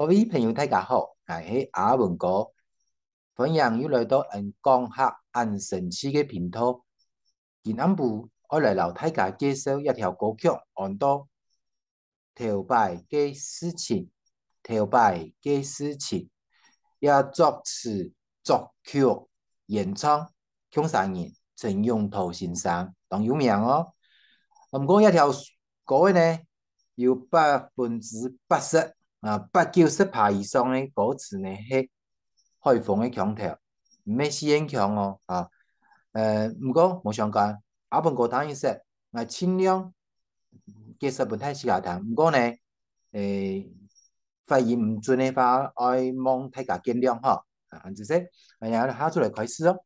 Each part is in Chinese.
各位朋友大家好，我是阿文哥，欢迎又来到讲客按神奇嘅频道。今晚部我来老大家介绍一条歌曲，叫做《头摆嘅事情》。头摆嘅事情，也作词、作曲、演唱，强三人陈永涛先生当有名哦。不过一条歌呢，有80%80-90%以上的歌词呢，是海风的腔调，唔系四音腔哦啊。不过冇相干，阿本歌当然说，我尽量介绍不太适合听。不过呢，发音唔准的话，爱望大家见谅哈。啊，就是，然后下出来开始哦。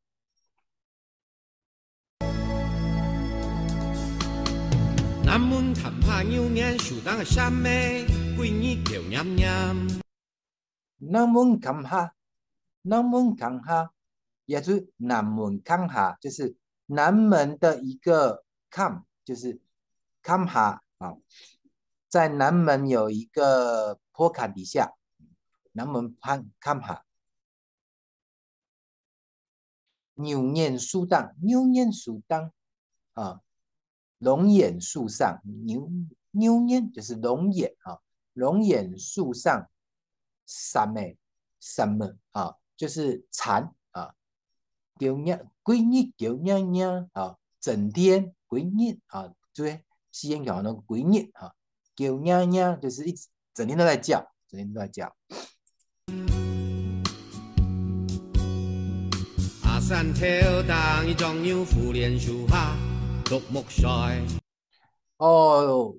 南门看拍牛年，树当个山妹，闺女叫娘娘。南门看下，南门看下，也就是南门看下，就是南门的一个看，就是看下啊，在南门有一个坡坎底下，南门看下，牛眼树当，牛眼树当啊，龙眼树上，牛眼就是龙眼啊，龙眼树上，什么啊，就是蝉啊，闺女叫娘娘啊，整天闺女啊，对，西安讲的闺女啊，叫娘娘就是一直整天都在叫，整天都在叫。阿山跳荡一种牛扶莲树下，独木衰。哦，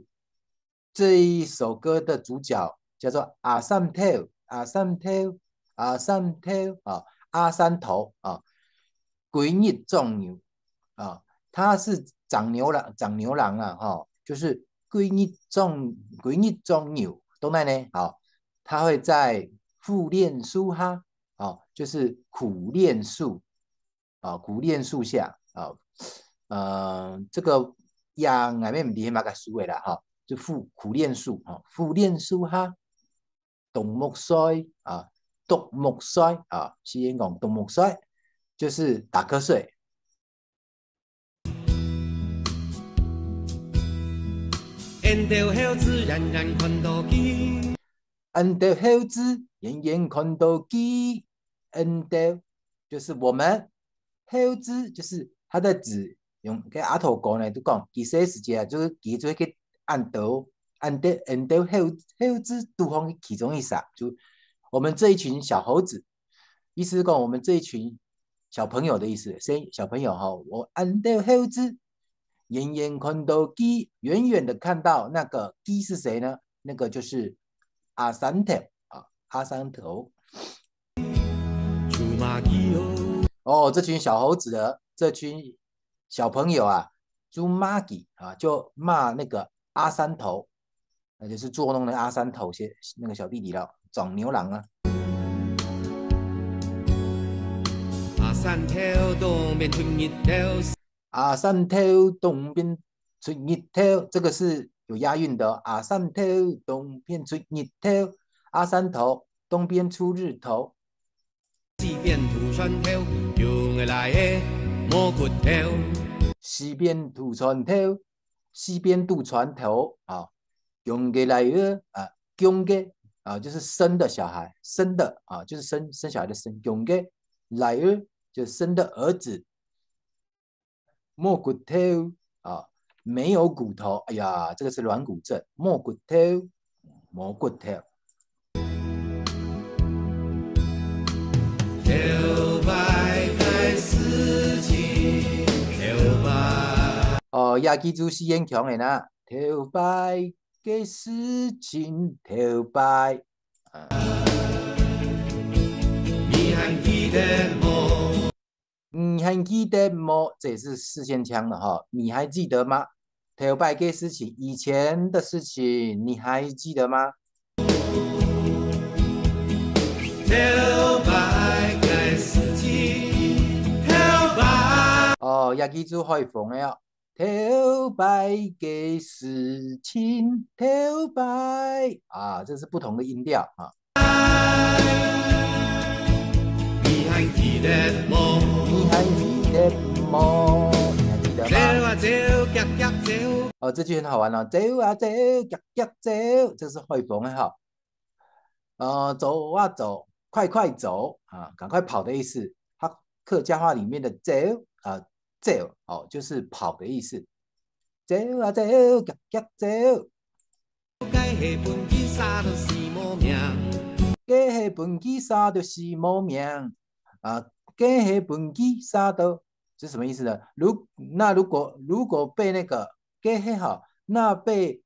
这一首歌的主角叫做阿三头，阿三头，阿三头啊，阿三头啊，鬼日种牛啊，他是长牛郎啊，哈，就是鬼日种牛，懂了呢？好，他会在苦楝树哈，啊，就是苦楝树下啊，这个样外面唔知马个树的啦，哈，就苦楝树哈，苦楝树哈，独木衰啊，独木衰啊，西言讲独木衰就是打瞌睡。沿着猴子冉冉看到鸡，恩德猴子远远看到鸡，恩德就是我们，猴子就是他的字，用个阿头讲呢，都讲其实时间就是记做去按头，恩德猴子都方其中一啥，就我们这一群小猴子，意思是讲我们这一群小朋友的意思，所以小朋友哈，我恩德猴子远远看到鸡，远远的看到那个鸡是谁呢？那个就是阿三头啊，阿三头。出马鸡哦，这群小猴子的这群小朋友啊，猪妈吉啊，就骂那个阿三头，那就是捉弄的阿三头那个小弟弟了，长牛郎啊。阿山跳东边春日头，阿三头东边出日头，这个是有押韵的、哦。阿三头东边出日头，阿三头东边出日头。西边土船头，用来的摸骨头。西边土船头，西边渡船头啊，用给来的啊，用给啊，就是生的小孩，生的啊，就是生小孩的生，用给来的就是生的儿子，摸骨头啊，没有骨头，哎呀，这个是软骨症，摸骨头，摸骨头。头摆开事情，头摆。哦，也记住是演强的啦，头摆嘅事情，头摆。你还记得么？你还记得吗？这也是四线腔的哈，你还记得吗？头摆嘅事情，以前的事情，你还记得吗？头摆开事情，头摆。哦，也记住海风的哦。头摆嘅事情，头摆啊，这是不同的音调啊。海起热毛，你还记得吗？你还记得走吗？啊走，夹夹走。哦，这句很好玩哦，走啊走，夹夹走，这是汇丰的哈。走啊走，快快走啊，赶快跑的意思。它客家话里面的走啊走哦，就是跑的意思。走啊走，夹夹走，该下本机杀到死无命，假下本机杀到死无命啊，假下本机杀到，这是什么意思呢？如果被那个假下好，那被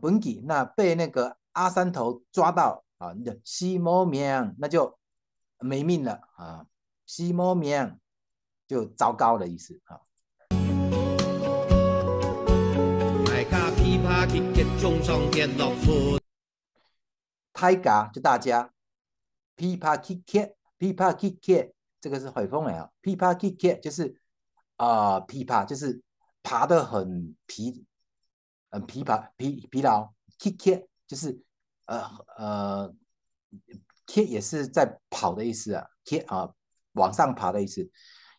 本机那被那个阿三头抓到啊，你的死无命，那就没命了啊，死无命就糟糕的意思啊。大家噼啪结结中上跌落款，大家就大家，噼啪 kick cat，噼啪 kick cat，这个是汇丰的啊。噼啪 kick cat 就是噼啪就是爬得很疲劳，kick cat 就是呃呃 cat 也是在跑的意思啊，cat 啊往上爬的意思。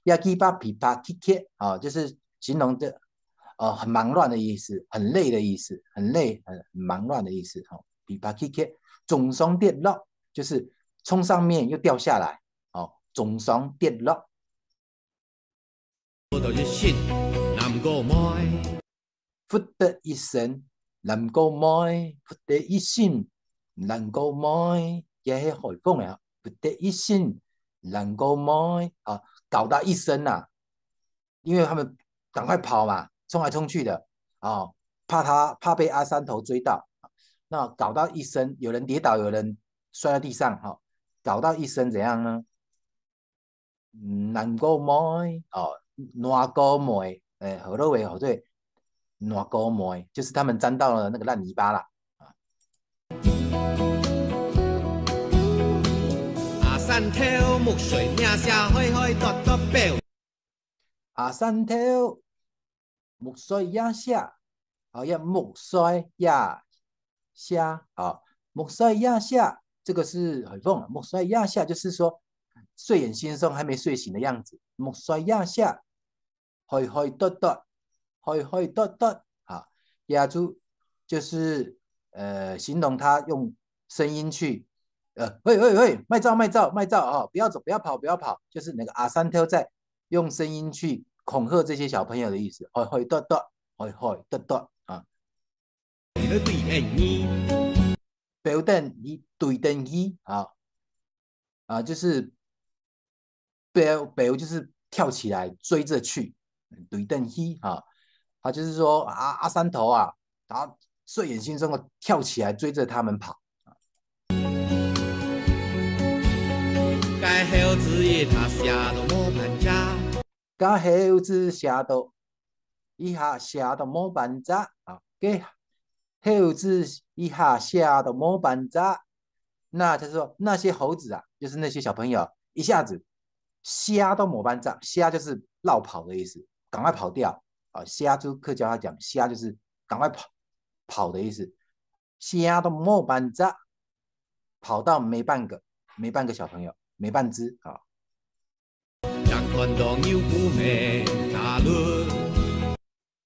要 keep up 噼啪 kick cat 啊，就是形容的很忙乱的意思，很累的意思，很累很忙乱的意思。哈，噼啪 kick cat。总上跌落就是冲上面又掉下来，哦，总上跌落。我到一身南国妹，忽的一聲，能夠買，忽的一聲，能夠買，也是海風啊，忽的一聲，能夠買啊，搞到一身呐、啊，因为他们赶快跑嘛，冲来冲去的啊、哦，怕被阿三头追到，那搞到一身，有人跌倒，有人摔在地上，哈、哦，搞到一身怎样呢？能夠買哦，爛個梅，好多位好对。暖沟膜就是他们沾到了那个烂泥巴啦。阿山头木水命下开开跺跺表，阿三头木衰压下，哦，要木衰压下，哦，木衰压下，这个是很凤，木衰压下就是说睡眼惺忪还没睡醒的样子，木衰压下，开开跺跺，开开跺跺，啊，压住就是形容他用声音去喂喂喂，卖照卖照卖照啊、哦！不要走，不要跑，不要跑，就是那个阿三特在用声音去恐吓这些小朋友的意思。嘿嘿跺跺，嘿嘿跺跺啊！你咧对眼耳，表等伊对等伊就是表就是跳起来追着去，对等伊啊，他就是说阿三头啊，他睡眼惺忪的跳起来追着他们跑。该猴子也他下到无办家，甲猴子下到一下下到冇办法啊！给猴子一下下到冇办法，那他说那些猴子啊，就是那些小朋友，一下子瞎都冇办法，瞎就是绕跑的意思，赶快跑掉啊！瞎就客家话讲，瞎就是赶快跑的意思，瞎都冇办法，跑到没半个小朋友，没半只啊！让看到牛骨咩大路，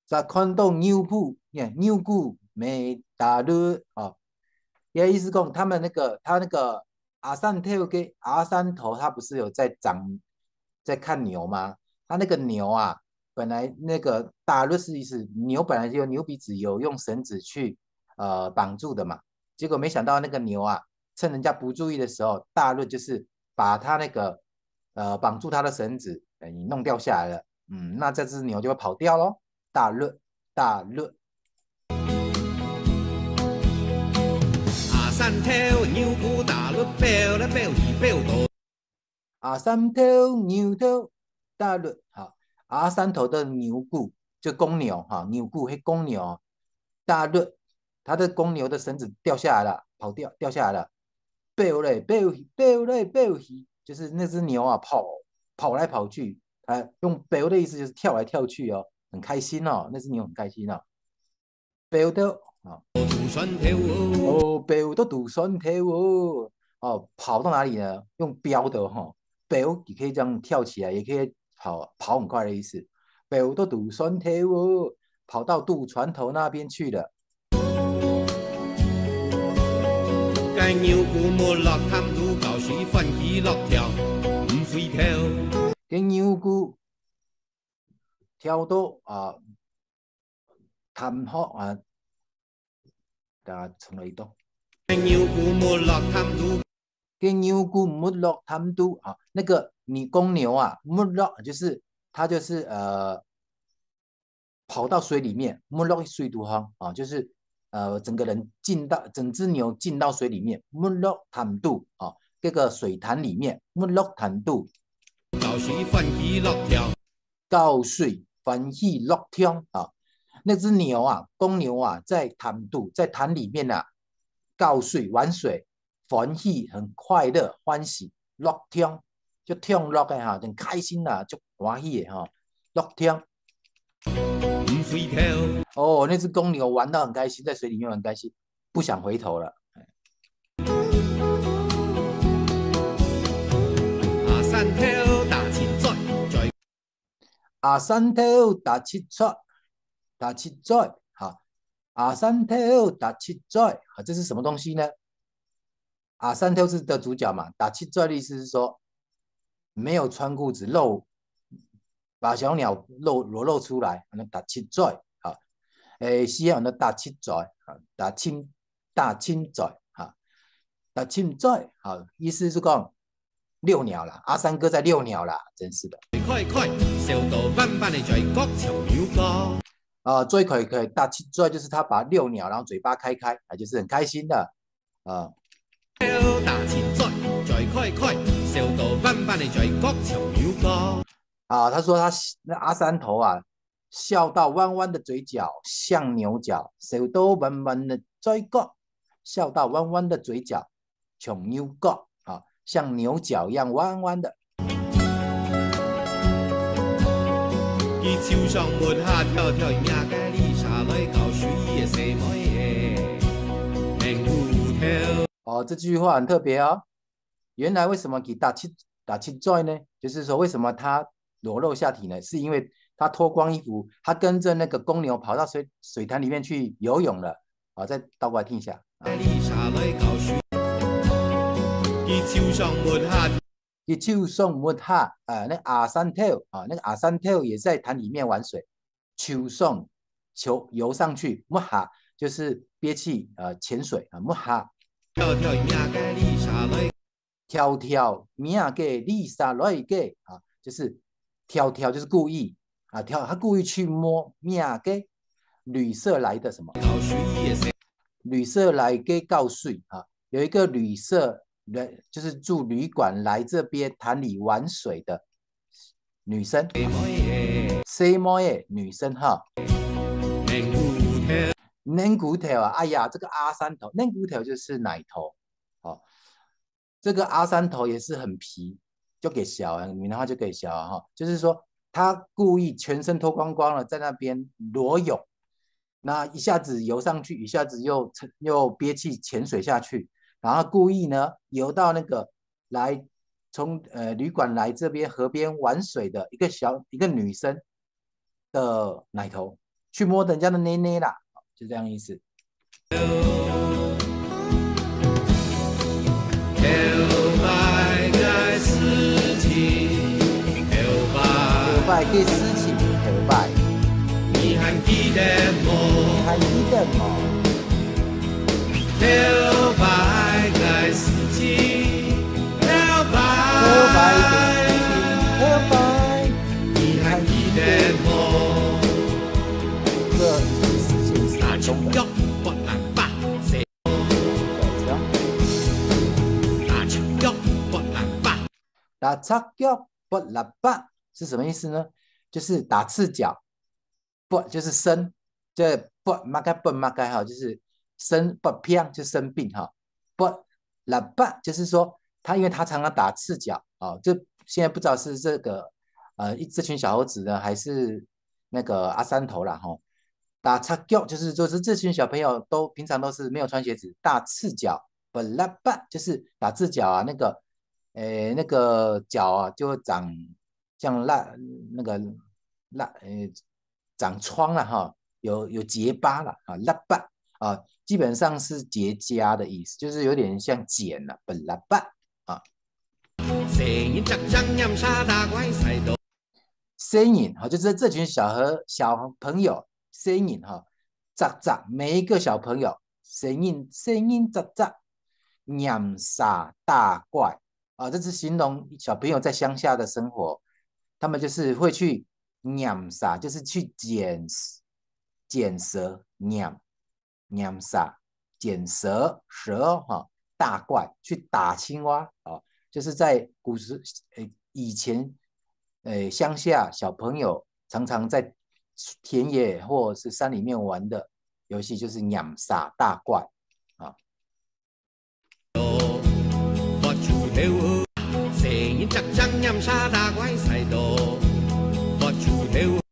在看到牛骨，牛骨没打了啊！也意思讲，他那个阿三头跟阿三头，他不是有在看牛吗？他那个牛啊，本来那个打了是意思，牛本来就有牛鼻子，有用绳子去绑住的嘛。结果没想到那个牛啊，趁人家不注意的时候，大论就是把他那个绑住他的绳子，你弄掉下来了。那这只牛就会跑掉咯。大论大论。阿山头牛骨大路表咧表二表多，阿三头牛头大论好，阿三头的牛骨就公牛哈，牛骨是公牛大论，他的公牛的绳子掉下来了，掉下来了，表嘞表去表嘞表去，就是那只牛啊跑来跑去，用表的意思就是跳来跳去哦，很开心哦，那只牛很开心哦，表的啊。土酸头哦，哦，表都堵酸头哦，哦，跑到哪里呢？用标的哈、哦，表也可以这样跳起来，也可以跑很快的意思。表到渡船头哦，跑到渡船头那边去了。该牛姑没落探路，到时欢喜乐跳，唔回头。cái牛姑跳到探學大家重來一讀。该牛姑没落探路，cái牛姑没落探路啊，那个公牛啊，没落就是它就是跑到水里面，没落水土方啊，就是整个人整只牛进到水里面，没落探路啊，这个水潭里面没落探路。到时欢喜乐跳，到水欢喜乐跳啊。那只牛啊，公牛啊，在潭里面啊，告水玩水，欢喜很快乐，欢喜乐跳，就跳乐的哈，很开心啦，就欢喜的哈，乐跳。唔回头。哦，那只公牛玩到很开心，在水里面很开心，不想回头了。山头打七載，山頭打七載，好，山頭打七載，好，這是什麼東西呢？山頭是的主角嘛，打七載的意思是說沒有穿褲子把小鳥裸露出來，打七載，好，西洋的打七載，打七載，好，打七載，好，意思是講遛鸟啦，阿三哥在遛鸟啦，真是的。快快，笑到彎彎的嘴角長鳥歌。最可以大七嘴就是他把遛鸟，然后嘴巴开，就是很开心的大七嘴，再快快，笑到彎彎的嘴角長鳥歌。他说那阿三頭啊，笑到彎彎的嘴角像牛角，笑到彎彎的嘴角，笑到彎彎的嘴角像牛角。像牛角一样弯弯的。伊手上抹下跳跳命嘅你下來搞水嘅細妹嘅明湖頭。這句話很特別哦。原來為什麼給打七載呢？就是說為什麼他裸露下體呢？是因為他脫光衣服，他跟着那個公牛跑到水潭裡面去游泳了。再倒過來聽一下。伊手上抹下，那阿三頭那個阿三頭也在潭裡面玩水，手上游上去，抹下就是憋氣潛水抹下。跳跳命嘅你撒來嘅就是跳跳就是故意他故意去摸命嘅旅社來的什麼？旅社來嘅告水有一個旅社。就是住旅館來這邊潭裡玩水的女生，細妹女生哈。嫩骨頭哎呀，這個阿三頭，嫩骨頭就是奶頭，這個阿三頭也是很皮，就給小閩南話就給小哈，就是說他故意全身脫光光了，在那邊裸泳，那一下子游上去，一下子又憋氣潛水下去。然後故意呢游到那個來從旅館來這邊河邊玩水的一個女生的奶頭，去摸人家的內內啦，就這樣意思。你還記得嗎？了白嘅事情，了白，你還記得麼？這事情是打槍腳不能拔，打槍腳不能拔，打槍腳不能拔是什麼意思呢？就是打赤腳，不就是生，這不馬該不馬該哈，就是不偏就生病哈，不喇叭就是說他因為他常常打赤腳這現在不知道是這個這群小猴子呢，還是那個阿三頭啦哈。打赤腳就是這群小朋友平常都是沒有穿鞋子，打赤腳不喇叭就是打赤腳那個那个脚啊就会长像那个长疮了哈，有结疤了啊，蜡疤啊，基本上是结痂的意思，就是有点像茧了，本蜡疤啊。声音哈，就是这群小朋友声音哈，喳喳，每一个小朋友声音喳喳，念傻大怪啊，这是形容小朋友在乡下的生活，他们就是会去念傻，就是去剪蛇，念傻，剪蛇哈，大怪去打青蛙啊，就是在以前。乡下小朋友常常在田野或是山里面玩的游戏就是养傻大怪啊。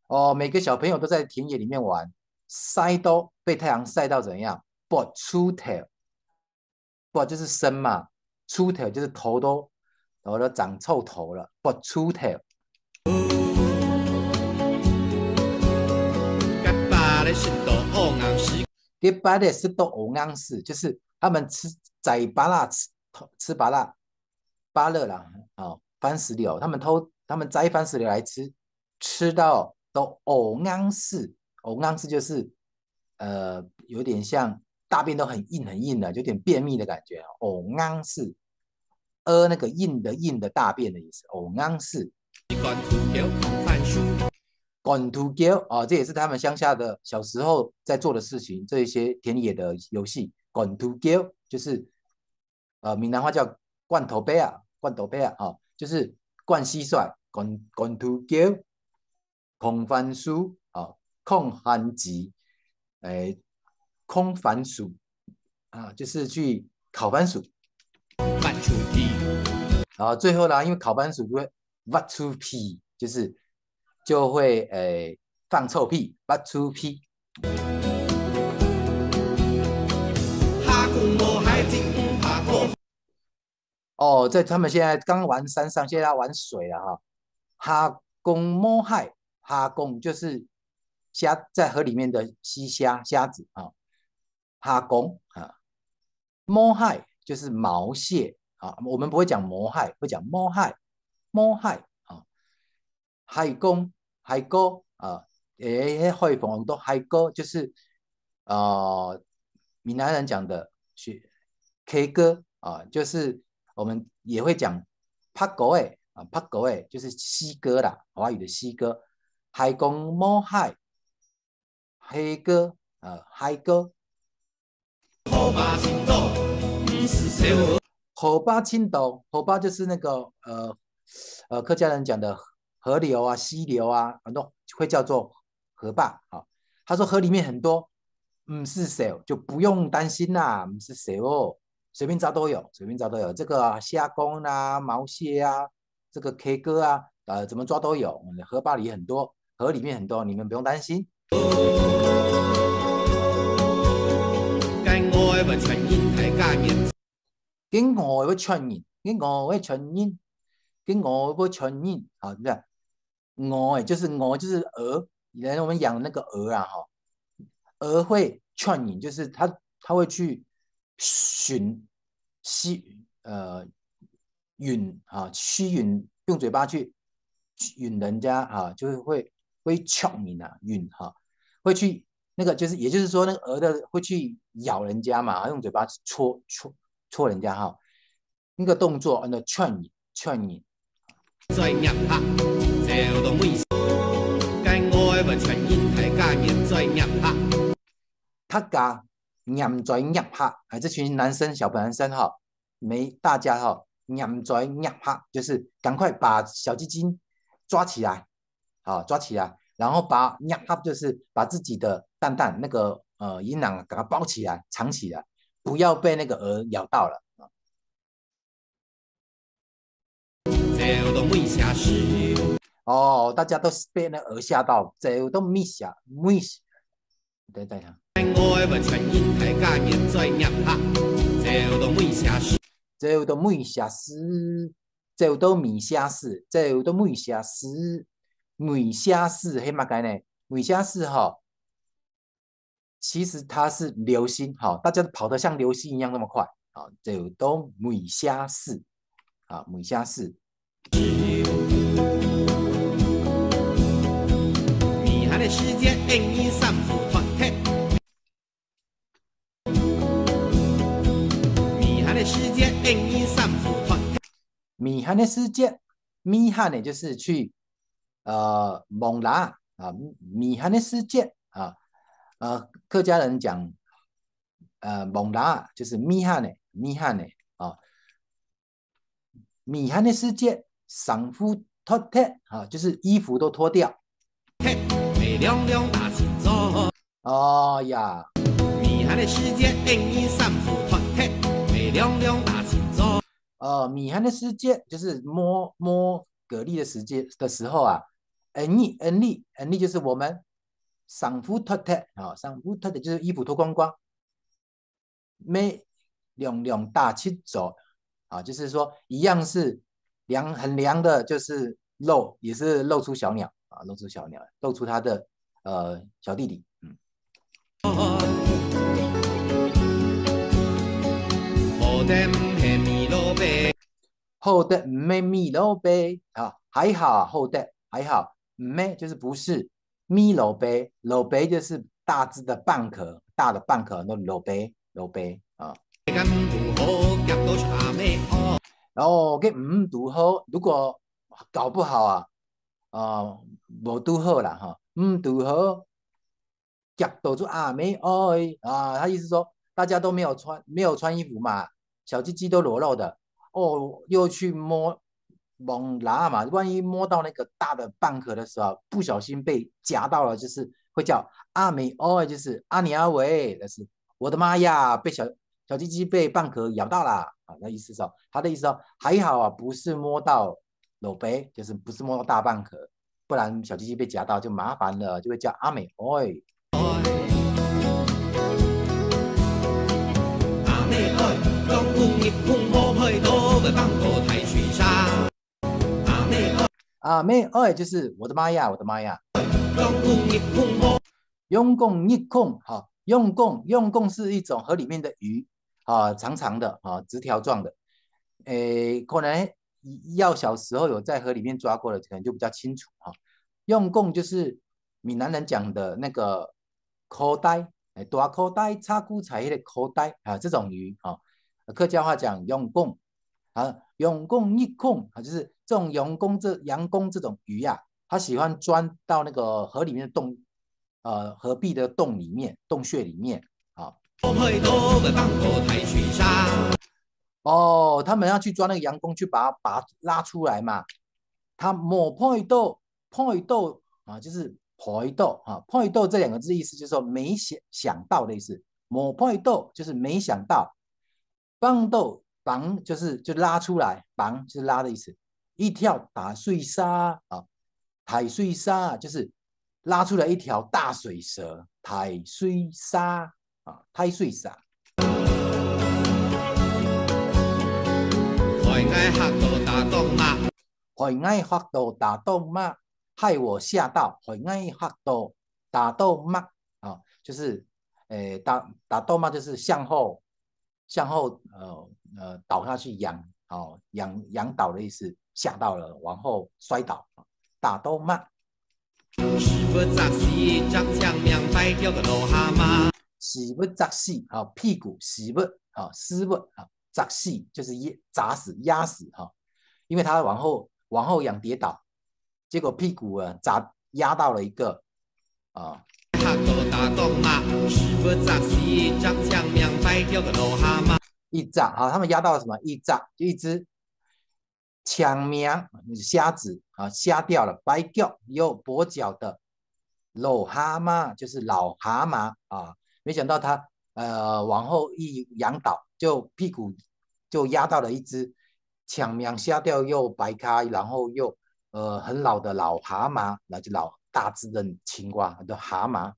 哦，每个小朋友都在田野里面玩，晒到被太阳晒到怎样？不出头，不就是生嘛，出头就是头都长臭头了，不出头。第八的是都欧昂式，就是他们摘芭乐吃芭乐啦，哦，番石榴，他们摘番石榴来吃，吃到都欧昂式，欧昂式就是有点像大便都很硬的，有点便秘的感觉，欧昂式，那个硬的大便的意思，欧昂式。滚土胶啊，这也是他们乡下的小时候在做的事情，这一些田野的游戏。滚土胶就是闽南话叫罐头杯啊，就是灌蟋蟀，滚土胶，空番薯啊，空番薯，空番薯啊，就是去烤番薯。啊，最后呢，因为烤番薯就会挖出皮，就会放臭屁，挖出屁。哦，他们现在刚玩山上，现在要玩水了哈。哈公摸海，哈公就是在河里面的虾子啊。哈公啊，摸海就是毛蟹啊，我们不会讲魔害，会讲摸海，啊。海公海哥啊，海风都海哥就是闽南人讲的K 歌啊，就是我们也会讲拍狗诶啊，拍狗诶就是西歌啦，华语的西歌。海公摸海，黑歌海歌。河巴青豆，河巴就是那个客家人讲的河流啊、溪流啊，很多会叫做河坝啊。他说河里面很多，是水就不用担心啦，是水哦，随便找都有，这个虾公啊、毛蟹啊，这个 K 歌啊，怎么抓都有，河坝里很多，河里面很多，你们不用担心。跟我会传染，好，对吧？就是鹅，以前我们养的那个鹅啊，哈，鹅会传染，就是它会去吮啊，吸吮，用嘴巴去吮人家啊，就是会呛你啊，吮哈，会去那个也就是说那个鹅的会去咬人家嘛，用嘴巴戳人家哈，那个动作那劝你。他家念在念哈，这群小男生哈，大家哈念在念哈，就是赶快把小鸡鸡抓起来，好抓起来，然后把念哈就是把自己的蛋蛋那个阴囊给它包起来，藏起来，不要被那个鹅咬到了。哦，大家都是被那鹅吓到，这都没吓，对，等一下。这都没吓死。做到米虾事，做到米虾事，米虾事，黑嘛该呢？米虾事哈，其实它是流星，哈，大家跑得像流星一样那么快，啊，做到米虾事，啊，米虾事。米汉的世界应以三副团体。米汉的世界应以三副团体。米汉的世界，米汉呢就是去蒙拉啊，米汉的世界啊，客家人讲蒙拉就是米汉的啊，米汉的世界上夫脱脱啊，就是衣服都脱掉。美亮亮大清早。哦呀，米汉的世界应以三副团体。美亮亮大清早。米汉的世界就是摸蛤蜊的时候啊，恩利就是我们上夫脱脱啊，上夫脱脱就是衣服脱光光，美亮亮大清早啊，就是说一样是很凉的，就是也是露出小鸟啊，露出他的小弟弟，好的，没米老杯啊，还好啊，好的还好，没就是不是米老杯，老杯就是大只的蚌壳，大的蚌壳那老杯啊。然后给拄好，如果搞不好啊，无拄好啦哈，拄好，夹到就阿妹哎啊，他意思说大家都没有穿衣服嘛，小鸡鸡都裸露的。哦，又去猛拉嘛，万一摸到那个大的蚌壳的时候，不小心被夹到了，就是会叫阿美哦，就是阿尼阿伟，但是我的妈呀，被小鸡鸡被蚌壳咬到啦啊！那意思说，他的意思说还好啊，不是摸到裸杯，就是不是摸到大蚌壳，不然小鸡鸡被夹到就麻烦了，就会叫阿美哦。阿美哦，光顾一空摸配多的当过太水沙。阿美哦，阿美哦，就是我的妈呀，我的妈呀！光顾一空摸。用贡一控，好，用贡是一种河里面的鱼，啊，长长的，啊，直条状的，可能要小时候有在河里面抓过的，可能就比较清楚哈。用贡就是闽南人讲的那个口袋，大口袋插菇菜的口袋啊，这种鱼啊，客家话讲用贡啊，用贡一控啊，就是这种洋公这种鱼啊，它喜欢钻到那个河里面的洞。河壁的洞穴里面啊。哦，他们要去抓那个洋工，去把它拉出来嘛。他摸碰一豆啊，就是破一豆啊，破一豆这两个字意思就是说没想到的意思。摸碰一豆就是没想到，帮豆绑就拉出来，绑就是拉的意思。一跳打碎沙啊，海碎沙就是拉出来一条大水蛇，太水沙啊，太水沙。害我嚇到打東媽，害我嚇到打東媽，害我嚇到，害我嚇到打東媽啊，就是打東媽就是向後倒下去仰倒的意思，吓到了，往后摔倒，打東媽。是不砸死，將槍命擺掉個老蛤蟆。是不砸死啊，屁股是不啊，失不啊，砸死就是砸死、压死哈，因为他往后仰跌倒，结果屁股压到了一个啊。嚇到打東媽，是不砸死，將槍命擺掉個老蛤蟆。一砸啊，他们压到了什么？一砸就一只。抢命瞎子啊，瞎掉了，白掉有跛脚的老蛤蟆，就是老蛤蟆啊。没想到他往后一仰倒，就屁股就压到了一只抢命瞎掉又白开，然后又很老的老蛤蟆，那就老大只的青蛙的蛤蟆。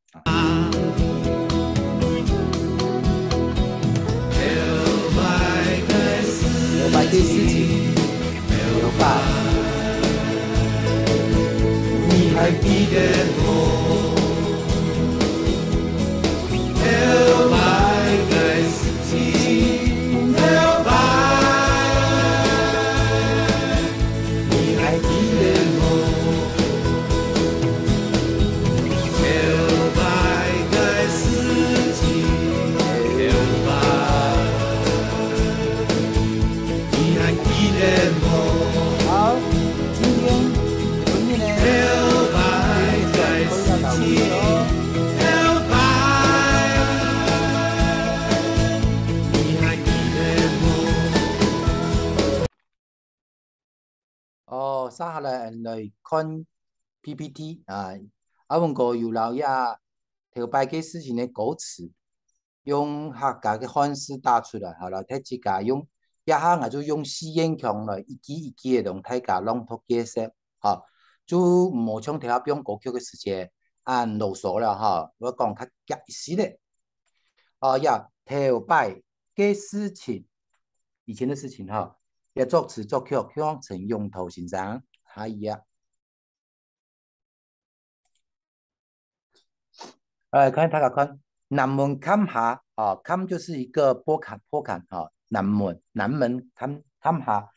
有白的事情。你还记得我？Tell my guys, tell my， 你还记得我？Tell my guys, tell my， 你还记得我？好，今天文艺呢，回到这里哦。哦，接下来来看 PPT 啊，阮个有留下头摆个事情的歌词，用客家的方式打出来，好了，睇自家用，一下我就用试验腔来一句一句的同大家朗读解释，好，就唔好像听下用歌曲的时间按啰嗦了哈，我讲较夹实的，哦呀，头摆个事情，以前的事情哈。也作词作曲向陈永头先生，可以啊。看大家看，南门看下啊，看就是一个坡坎啊，南门看下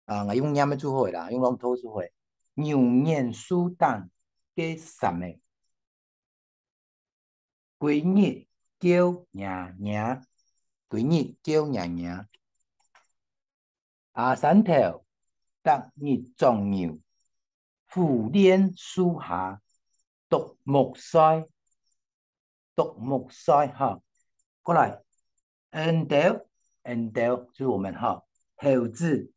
啊，我用念的最会啦，用龙头最会。牛年苏丹给什么？闺女叫娘娘，闺女叫娘娘。阿三头，得日种牛，虎年树下独木栽，独木栽哈。过来，N 就是我们哈，猴子，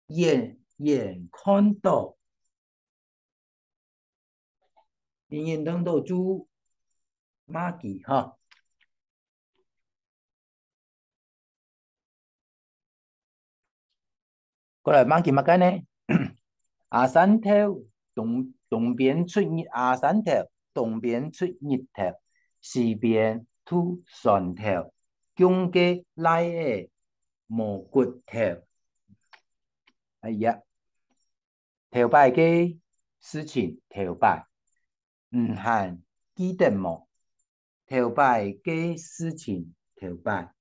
眼看到，眼看到就马吉哈。过来，马吉马干呢？阿三头东边出日阿三头，东边出日头，西边吐蒜头，中间来的蘑菇头。哎呀，头摆嘅事情头摆，唔限记得冇？头摆嘅事情头摆，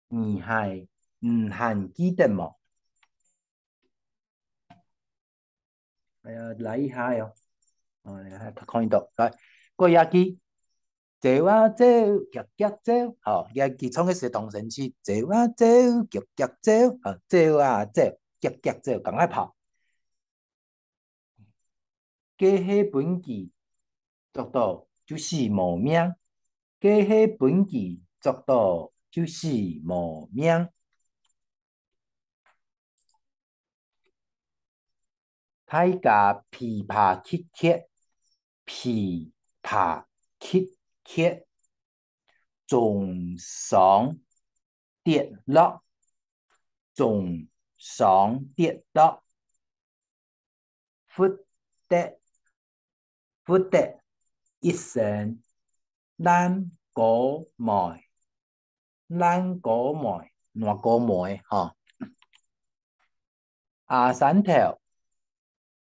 唔限记得冇？哎呀，来一下哟！哦，你看到来，过下去，走啊走，夹夹走，好，下去创个是同声词，走啊走，夹夹走，啊，走啊走，夹夹走，赶快跑。过去本期做到就是无命，过去本期做到就是无命。大家琵琶切切，琵琶切切，总上跌落，总上跌落，忽得一聲爛果梅，爛果梅，爛果梅哈。阿三頭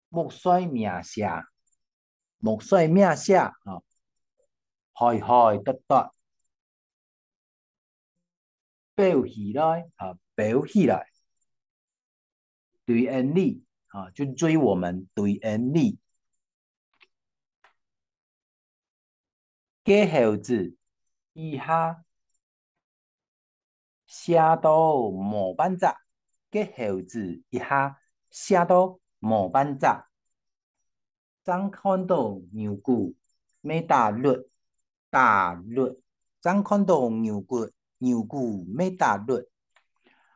木水名下，木水名下哈，開開得得，飆起來啊，飆起來，對恩利啊，就追我們對恩利。嘅猴子以下寫到無辦法，嘅猴子一下寫到無辦法。張看到牛骨沒打律，張看到牛骨沒打律。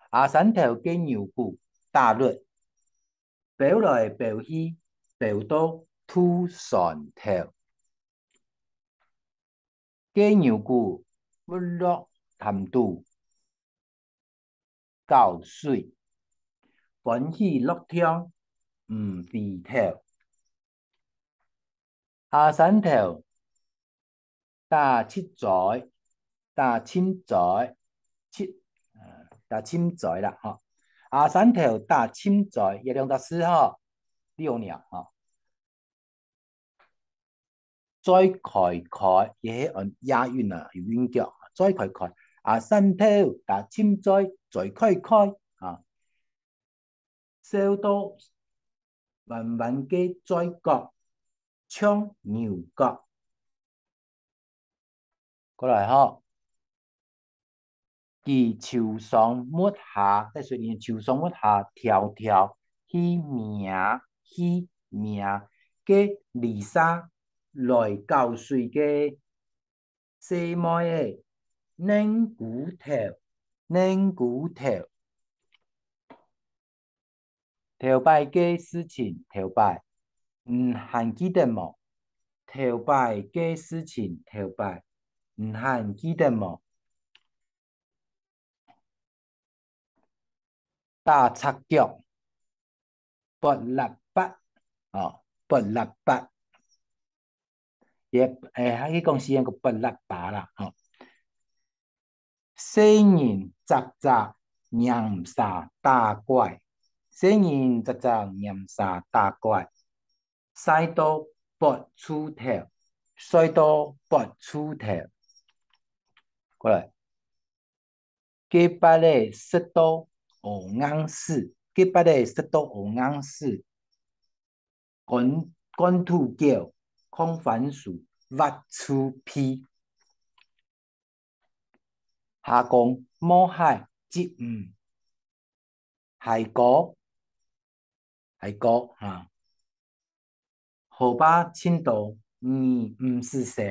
阿三頭嘅牛骨打律，飆來飆去，飆到吐蒜頭。嘅牛骨不落潭肚，搞水，歡喜樂聽唔肥頭。阿三頭打七載，打千載，打千載啦，哈！阿三头打凊在124号6秒啊，再开开也按押韵啊，有韵脚，再开开阿三头打凊再开开啊，小到慢慢嘅再角唱牛角，过来哈。伫树上抹下，在水里树上抹下跳跳，去名去名，嘅丽莎来教水嘅细妹嘅拧骨头，拧骨头，头摆嘅事情头摆，还记得冇？头摆嘅事情头摆，还记得冇？打擦脚，拔lap巴，哦，拔lap巴，也还去讲是那个拔lap巴啦，哦。细人杂杂念啥打怪，细人杂杂念啥打怪，赛到拔出头，赛到拔出头，过来，几百个石头学硬死，几百个石头学硬死。滚土叫，空番薯，挖出皮。下讲摸海接海哥，海哥哈，河巴青豆，唔是少。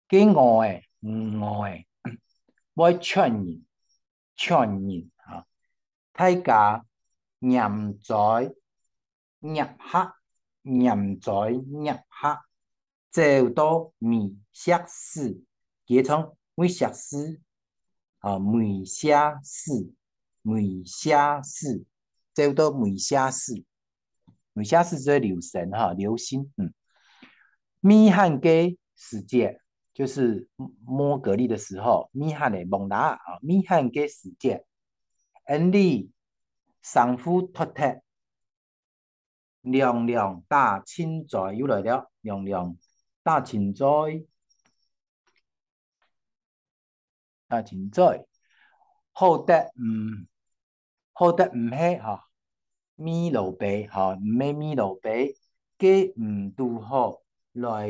几饿诶，唔饿诶，要劝人，劝人哈。大家念在入黑，念在入黑，走到未写诗，结成未写诗啊，未写诗，未写诗，走到未写诗，未写诗就是流神哈，流星米汉给时间就是摸蛤蜊的时候，米汉的蒙达啊，米汉给时间，恩利上夫托特。亮亮大青在又来了，亮亮大青在，大青在，好得好得唔系哈，米路白哈，唔系米路白，佢唔拄好来，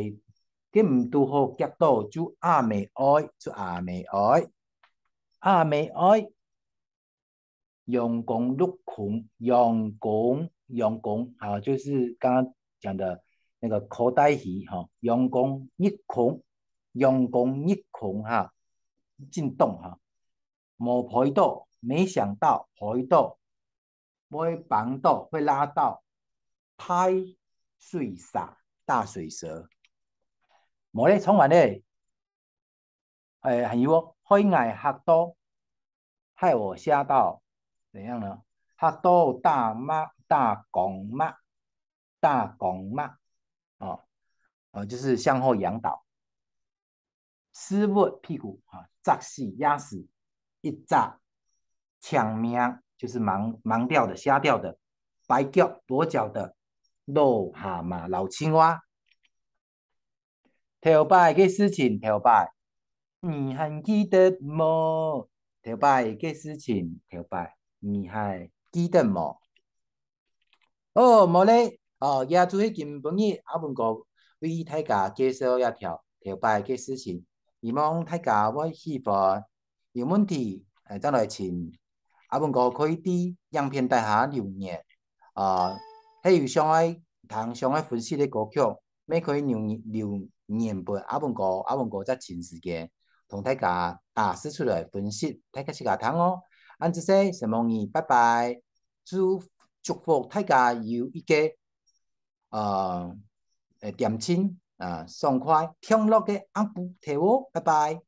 佢唔拄好夹到就阿美爱，就阿美爱，阿美爱。用功入空，用功啊，就是刚刚讲的那个口袋鱼哈，用功入空，用功入空哈，进洞哈，冇陪到，没想到陪到，会绑到，会拉到，太水傻，大水蛇，冇咧，充完咧，还有海外吓到，害我吓到。怎样呢？哈多大妈大公妈大公妈就是向后仰倒，失误屁股啊，砸死压死，一砸抢命就是盲掉的瞎掉的，白脚跛脚的，落蛤蟆老青蛙，头摆嘅事情头摆，你还记得么？头摆嘅事情头摆，你还记得么？哦，冇咧，也做迄金本日阿文哥为大家介绍一条头摆嘅事情，希望大家会喜欢。有问题再来请阿文哥可以伫样片底下留言。迄有上爱通上爱分析的歌曲，咩可以留言俾阿文哥，阿文哥再请时间同大家试出来分析，大家是个听哦。按这些，什么你拜拜，祝福大家有一个点睛爽快、享乐的安步体哦，拜拜。